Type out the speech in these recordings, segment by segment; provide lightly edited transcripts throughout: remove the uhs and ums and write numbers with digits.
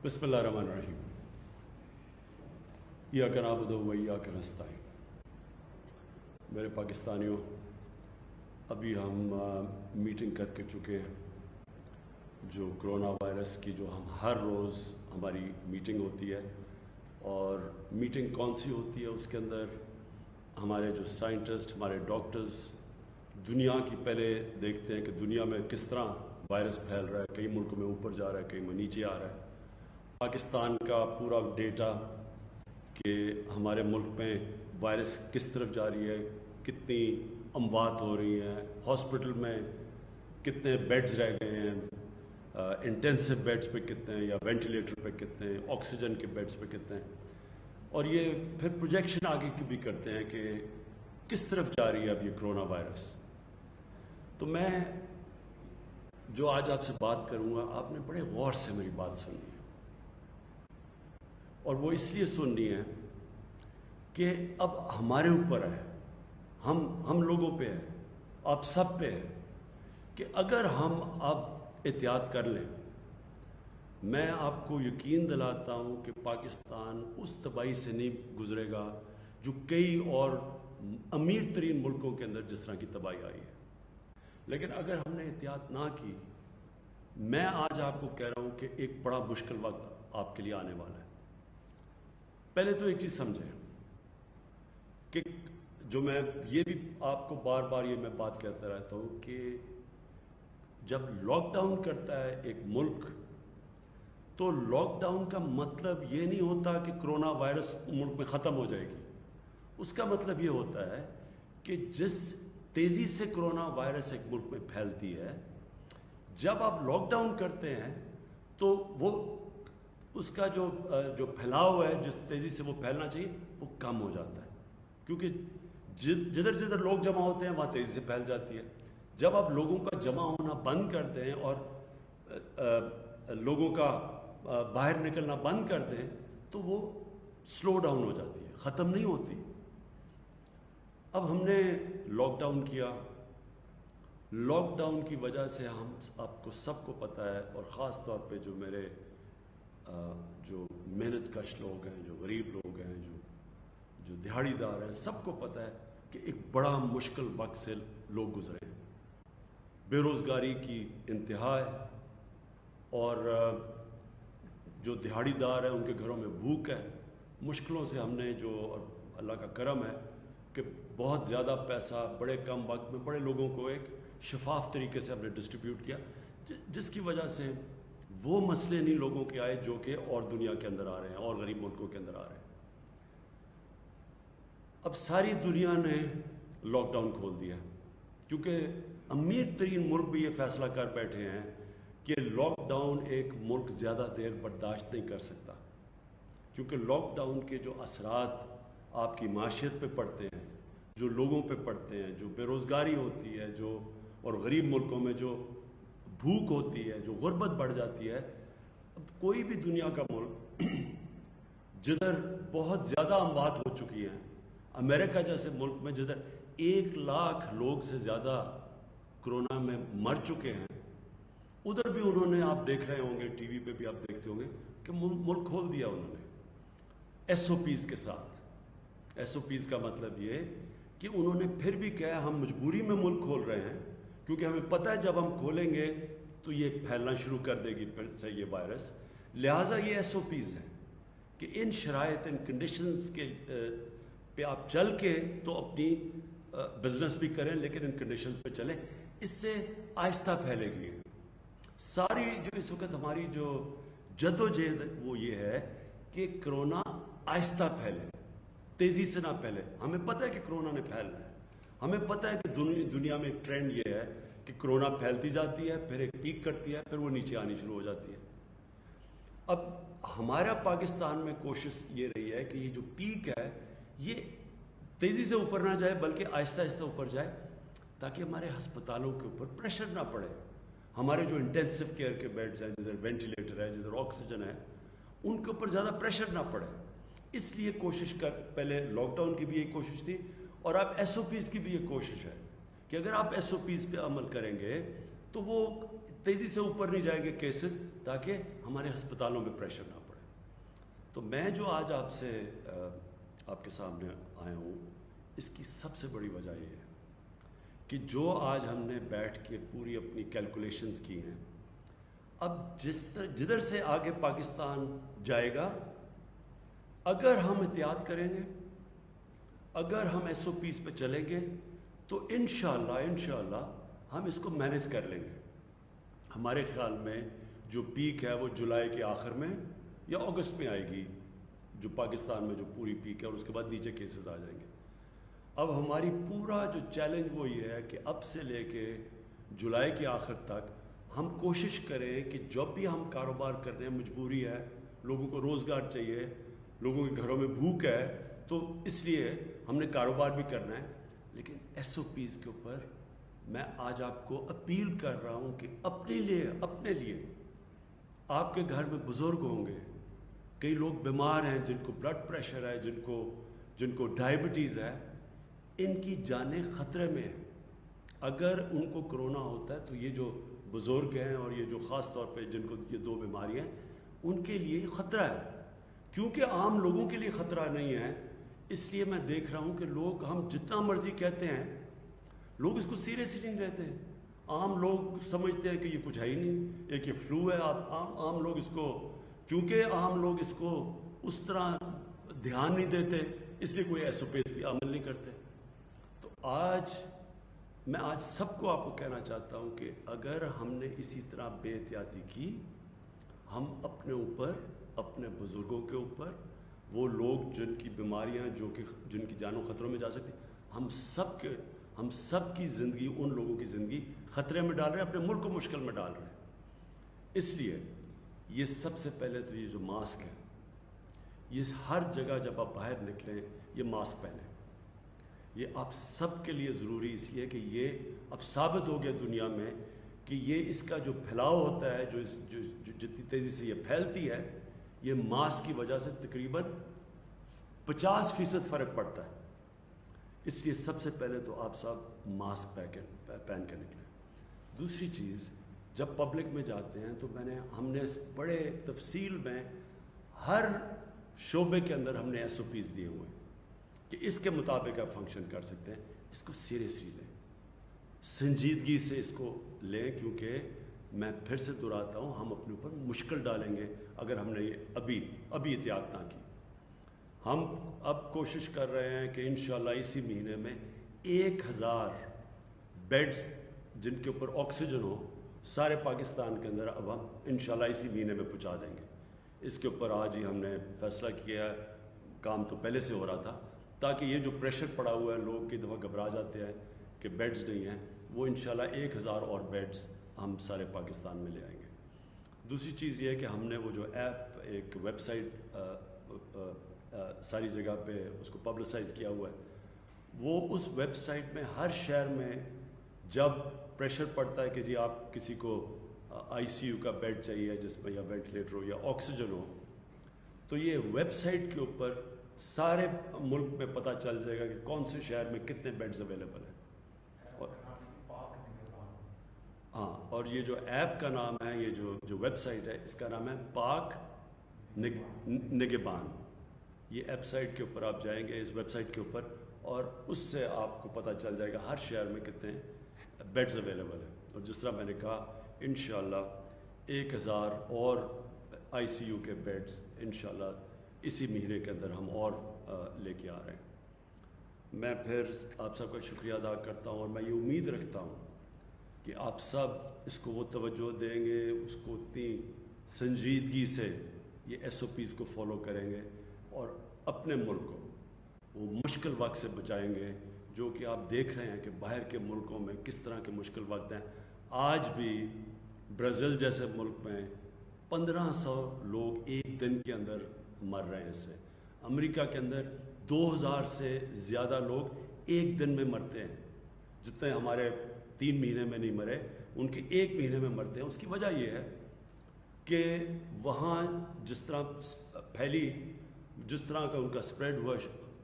बिस्मिल्लाहिर्रहमानिर्रहीम। इय्याका नअबुदु व इय्याका नस्तईन। मेरे पाकिस्तानियों, अभी हम मीटिंग करके चुके हैं। जो कोरोना वायरस की जो हम हर रोज़ हमारी मीटिंग होती है, और मीटिंग कौन सी होती है, उसके अंदर हमारे जो साइंटिस्ट, हमारे डॉक्टर्स दुनिया की पहले देखते हैं कि दुनिया में किस तरह वायरस फैल रहा है। कई मुल्कों में ऊपर जा रहा है, कई में नीचे आ रहा है। पाकिस्तान का पूरा डेटा कि हमारे मुल्क में वायरस किस तरफ जा रही है, कितनी अमवात हो रही हैं, हॉस्पिटल में कितने बेड्स रह गए हैं, इंटेंसिव बेड्स पे कितने हैं या वेंटिलेटर पे कितने हैं, ऑक्सीजन के बेड्स पे कितने हैं। और ये फिर प्रोजेक्शन आगे की भी करते हैं कि किस तरफ जा रही है अब ये कोरोना वायरस। तो मैं जो आज आपसे बात करूंगा, आपने बड़े गौर से मेरी बात सुननी है, और वो इसलिए सुननी है कि अब हमारे ऊपर है, हम लोगों पे है, आप सब पे है कि अगर हम अब एहतियात कर लें। मैं आपको यकीन दिलाता हूँ कि पाकिस्तान उस तबाही से नहीं गुजरेगा जो कई और अमीर तरीन मुल्कों के अंदर जिस तरह की तबाही आई है। लेकिन अगर हमने एहतियात ना की, मैं आज आपको कह रहा हूँ कि एक बड़ा मुश्किल वक्त आपके लिए आने वाला है। पहले तो एक चीज़ समझें कि जो मैं ये भी आपको बार बार ये मैं बात कहता रहता हूँ कि जब लॉकडाउन करता है एक मुल्क, तो लॉकडाउन का मतलब ये नहीं होता कि कोरोना वायरस मुल्क में ख़त्म हो जाएगी। उसका मतलब ये होता है कि जिस तेज़ी से कोरोना वायरस एक मुल्क में फैलती है, जब आप लॉकडाउन करते हैं तो वो उसका जो फैलाव है, जिस तेज़ी से वो फैलना चाहिए, वो कम हो जाता है, क्योंकि जिधर जिधर लोग जमा होते हैं वहाँ तेज़ी से फैल जाती है। जब आप लोगों का जमा होना बंद कर दें और लोगों का बाहर निकलना बंद कर दें, तो वो स्लो डाउन हो जाती है, ख़त्म नहीं होती। अब हमने लॉकडाउन किया। लॉकडाउन की वजह से हम आपको सबको पता है, और ख़ास तौर पे जो मेरे जो मेहनत कश लोग हैं, जो गरीब लोग हैं, जो दिहाड़ीदार हैं, सबको पता है कि एक बड़ा मुश्किल वक्त से लोग गुजरे हैं। बेरोज़गारी की इंतहा है, और जो दिहाड़ीदार हैं उनके घरों में भूख है। मुश्किलों से हमने जो, और अल्लाह का करम है कि बहुत ज़्यादा पैसा बड़े कम वक्त में बड़े लोगों को एक शफाफ तरीके से हमने डिस्ट्रीब्यूट किया, जिसकी वजह से वो मसले नहीं लोगों के आए जो कि और दुनिया के अंदर आ रहे हैं और गरीब मुल्कों के अंदर आ रहे हैं। अब सारी दुनिया ने लॉकडाउन खोल दिया, क्योंकि अमीर तरीन मुल्क भी ये फैसला कर बैठे हैं कि लॉकडाउन एक मुल्क ज़्यादा देर बर्दाश्त नहीं कर सकता, क्योंकि लॉकडाउन के जो असरात आपकी माशियत पे पड़ते हैं, जो लोगों पे पड़ते हैं, जो बेरोज़गारी होती है, जो और गरीब मुल्कों में जो भूख होती है, जो गुर्बत बढ़ जाती है। अब कोई भी दुनिया का मुल्क जिधर बहुत ज़्यादा अमवात हो चुकी हैं, अमेरिका जैसे मुल्क में जिधर 1 लाख लोग से ज़्यादा कोरोना में मर चुके हैं, उधर भी उन्होंने, आप देख रहे होंगे टीवी पे भी आप देखते होंगे कि मुल्क खोल दिया उन्होंने SOPs के साथ। SOPs का मतलब ये कि उन्होंने फिर भी कहा हम मजबूरी में मुल्क खोल रहे हैं, क्योंकि हमें पता है जब हम खोलेंगे तो ये फैलना शुरू कर देगी फिर से ये वायरस। लिहाजा ये SOPs हैं कि इन शराइत, इन कंडीशंस के पे आप चल के तो अपनी बिजनेस भी करें, लेकिन इन कंडीशंस पे चलें, इससे आहिस्ता फैलेगी। सारी जो इस वक्त हमारी जो जद्दोजहद वो ये है कि कोरोना आहिस्ता फैले, तेज़ी से ना फैले। हमें पता है कि कोरोना ने फैलना है, हमें पता है कि दुनिया में एक ट्रेंड ये है कि कोरोना फैलती जाती है, फिर एक पीक करती है, फिर वो नीचे आनी शुरू हो जाती है। अब हमारा पाकिस्तान में कोशिश ये रही है कि ये जो पीक है ये तेज़ी से ऊपर ना जाए, बल्कि आहिस्ता आहिस्ता ऊपर जाए, ताकि हमारे हस्पतालों के ऊपर प्रेशर ना पड़े। हमारे जो इंटेंसिव केयर के बेड्स हैं, जिधर वेंटिलेटर है, जिधर ऑक्सीजन है, उनके ऊपर ज़्यादा प्रेशर ना पड़े। इसलिए कोशिश कर, पहले लॉकडाउन की भी यही कोशिश थी, और अब SOPs की भी ये कोशिश है कि अगर आप SOPs पे अमल करेंगे तो वो तेज़ी से ऊपर नहीं जाएंगे केसेस, ताकि हमारे हस्पतालों में प्रेशर ना पड़े। तो मैं जो आज आपसे आपके सामने आया हूँ, इसकी सबसे बड़ी वजह ये है कि जो आज हमने बैठ के पूरी अपनी कैलकुलेशंस की हैं, अब जिधर से आगे पाकिस्तान जाएगा, अगर हम एहतियात करेंगे, अगर हम SOPs पे चलेंगे, तो इंशाअल्लाह हम इसको मैनेज कर लेंगे। हमारे ख्याल में जो पीक है वो जुलाई के आखिर में या अगस्त में आएगी, जो पाकिस्तान में जो पूरी पीक है, और उसके बाद नीचे केसेस आ जाएंगे। अब हमारी पूरा जो चैलेंज वो ये है कि अब से लेके जुलाई के आखिर तक हम कोशिश करें कि जब भी हम कारोबार कर रहे हैं, मजबूरी है, लोगों को रोज़गार चाहिए, लोगों के घरों में भूख है, तो इसलिए हमने कारोबार भी करना है। लेकिन SOPs के ऊपर मैं आज आपको अपील कर रहा हूँ कि अपने लिए आपके घर में बुज़ुर्ग होंगे, कई लोग बीमार हैं, जिनको ब्लड प्रेशर है, जिनको डायबिटीज़ है, इनकी जानें ख़तरे में है। अगर उनको कोरोना होता है तो ये जो बुज़ुर्ग हैं और ये जो ख़ास तौर पे जिनको ये 2 बीमारियाँ हैं, उनके लिए ख़तरा है। क्योंकि आम लोगों के लिए ख़तरा नहीं है, इसलिए मैं देख रहा हूँ कि लोग, हम जितना मर्ज़ी कहते हैं, लोग इसको सीरियसली नहीं लेते हैं। आम लोग समझते हैं कि ये कुछ है ही नहीं, एक ये फ्लू है। आम लोग इसको, क्योंकि आम लोग इसको उस तरह ध्यान नहीं देते, इसलिए कोई SOPs पे अमल नहीं करते। तो मैं आज सबको आपको कहना चाहता हूँ कि अगर हमने इसी तरह बेहतियाती की, हम अपने ऊपर, अपने बुज़ुर्गों के ऊपर, वो लोग जिनकी बीमारियाँ जिनकी जानों खतरों में जा सकती, हम सब की ज़िंदगी, उन लोगों की ज़िंदगी ख़तरे में डाल रहे हैं, अपने मुल्क को मुश्किल में डाल रहे हैं। इसलिए ये सबसे पहले तो ये जो मास्क है, ये हर जगह जब आप बाहर निकलें ये मास्क पहनें। ये आप सब के लिए ज़रूरी इसलिए कि ये अब साबित हो गया दुनिया में कि ये इसका जो फैलाव होता है, जो जितनी तेज़ी से ये फैलती है, ये मास्क की वजह से तकरीबन 50% फ़र्क पड़ता है। इसलिए सबसे पहले तो आप सब मास्क पहन के निकलें। दूसरी चीज़, जब पब्लिक में जाते हैं तो हमने बड़े तफसील में हर शोबे के अंदर हमने SOPs दिए हुए हैं कि इसके मुताबिक आप फंक्शन कर सकते हैं। इसको सीरियसली लें, संजीदगी से इसको लें, क्योंकि मैं फिर से दोहराता हूँ, हम अपने ऊपर मुश्किल डालेंगे अगर हमने ये अभी एहतियात ना की। हम अब कोशिश कर रहे हैं कि इंशाल्लाह इसी महीने में 1000 बेड्स जिनके ऊपर ऑक्सीजन हो सारे पाकिस्तान के अंदर अब हम इंशाल्लाह इसी महीने में पहुंचा देंगे। इसके ऊपर आज ही हमने फैसला किया है, काम तो पहले से हो रहा था, ताकि ये जो प्रेशर पड़ा हुआ है, लोग कई दफ़ा घबरा जाते हैं कि बेड्स नहीं हैं, वो इंशाल्लाह 1000 और बेड्स हम सारे पाकिस्तान में ले आएंगे। दूसरी चीज़ ये है कि हमने वो जो ऐप, एक वेबसाइट सारी जगह पे उसको पब्लिसाइज़ किया हुआ है, वो उस वेबसाइट में हर शहर में जब प्रेशर पड़ता है कि जी आप किसी को ICU का बेड चाहिए जिसमें या वेंटिलेटर हो या ऑक्सीजन हो, तो ये वेबसाइट के ऊपर सारे मुल्क में पता चल जाएगा कि कौन से शहर में कितने बेड्स अवेलेबल हैं। और ये जो ऐप का नाम है, ये जो वेबसाइट है, इसका नाम है पाक निगहबान। ये वेबसाइट के ऊपर आप जाएंगे, इस वेबसाइट के ऊपर, और उससे आपको पता चल जाएगा हर शहर में कितने बेड्स अवेलेबल हैं। और जिस तरह मैंने कहा, इंशाल्लाह 1000 और ICU के बेड्स इंशाल्लाह इसी महीने के अंदर हम और लेके आ रहे हैं। मैं फिर आप सबका शुक्रिया अदा करता हूँ, और मैं ये उम्मीद रखता हूँ कि आप सब इसको वो तवज्जो देंगे, उसको उतनी संजीदगी से ये SOPs को फॉलो करेंगे और अपने मुल्क को वो मुश्किल वक्त से बचाएंगे, जो कि आप देख रहे हैं कि बाहर के मुल्कों में किस तरह के मुश्किल वक्त हैं। आज भी ब्राज़ील जैसे मुल्क में 1500 लोग एक दिन के अंदर मर रहे हैं इससे। अमेरिका के अंदर 2000 से ज़्यादा लोग एक दिन में मरते हैं, जितने हमारे 3 महीने में नहीं मरे, उनके 1 महीने में मरते हैं। उसकी वजह यह है कि वहाँ जिस तरह फैली, जिस तरह का उनका स्प्रेड हुआ,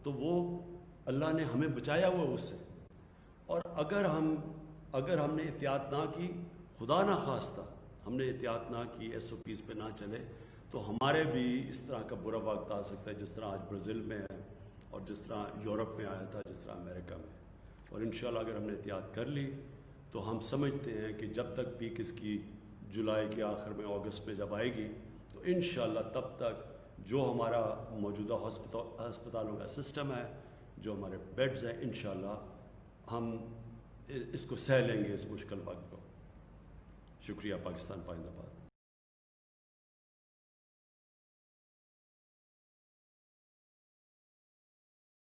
तो वो अल्लाह ने हमें बचाया हुआ उससे। और अगर हमने एहतियात ना की, خدا نہ خواستہ ہم نے احتیاط نہ کی، ایس او پیز پہ نہ چلے تو ہمارے بھی اس طرح کا برا وقت آ سکتا ہے جس طرح آج برازیل میں ہے اور جس طرح یورپ میں آیا تھا، جس طرح امریکہ میں. اور انشاءاللہ اگر ہم نے احتیاط کر لی تو ہم سمجھتے ہیں کہ جب تک پیک اس کی جولائی کے آخر میں، اگست میں جب آئے گی تو انشاءاللہ تب تک جو ہمارا موجودہ ہسپتالوں کا سسٹم ہے، جو ہمارے بیڈز ہیں، انشاءاللہ ہم اس کو سہ لیں گے اس مشکل وقت کو. شکریہ. پاکستان پائندہ باد.